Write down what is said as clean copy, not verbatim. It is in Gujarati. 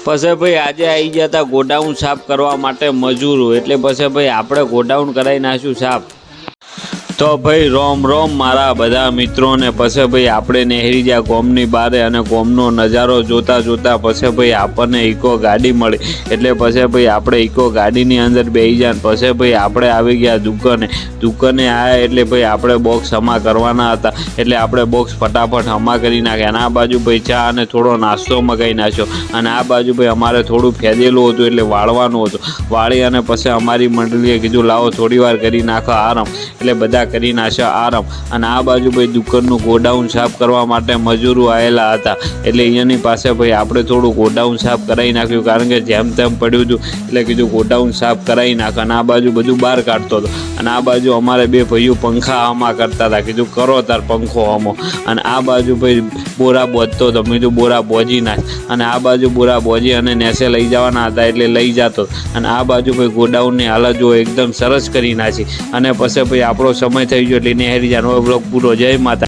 પછી ભાઈ આજે આવી ગયા હતા ગોડાઉન સાફ કરવા માટે મજૂરો, એટલે પછી ભાઈ આપણે ગોડાઉન કરાવી નાખ્યું સાફ। તો ભાઈ રોમ રોમ મારા બધા મિત્રોને। પછી ભાઈ આપણે નેહરી ગયા ગોમની બારે અને ગોમનો નજારો જોતા જોતા પછી ભાઈ આપણને ઇકો ગાડી મળી, એટલે પછી ભાઈ આપણે ઇકો ગાડીની અંદર બેસી જાય। પછી ભાઈ આપણે આવી ગયા દુકાને આવ્યા એટલે ભાઈ આપણે બોક્સ હમા કરવાના હતા, એટલે આપણે બોક્સ ફટાફટ હમા કરી નાખ્યા। અને આ બાજુ ભાઈ ચા અને થોડો નાસ્તો મગાવી નાખ્યો, અને આ બાજુ ભાઈ અમારે થોડું ફેદેલું હતું એટલે વાળવાનું હતું। વાળી અને પછી અમારી મંડળીએ કીધું લાવો થોડી વાર કરી નાખો આરામ, એટલે બધા કરી નાખ્યો આરામ। અને આ બાજુ ભાઈ દુકાનનું ગોડાઉન સાફ કરવા માટે મજૂરો આવેલા હતા, એટલે અહીંયાની પાસે ભાઈ આપણે થોડું ગોડાઉન સાફ કરાવી નાખ્યું, કારણ કે જેમ તેમ પડ્યું હતું એટલે કીધું ગોડાઉન સાફ કરાવી નાખો। અને આ બાજુ બધું બહાર કાઢતો હતો, અને આ બાજુ અમારે બે ભાઈઓ પંખા હમા કરતા હતા, કીધું કરો તાર પંખો હમો। અને આ બાજુ ભાઈ બોરા બોજતો હતો, મેં કીધું બોરા બોજી નાખ, અને આ બાજુ બોરા બોજી અને નેસે લઈ જવાના હતા એટલે લઈ જતો। અને આ બાજુ ભાઈ ગોડાઉનની હાલત જો એકદમ સરસ કરી નાખી। અને પછી ભાઈ આપણો સમય થઈ ગયો એટલે નેહરી જાનો બ્લોગ પૂરો। જય માતા।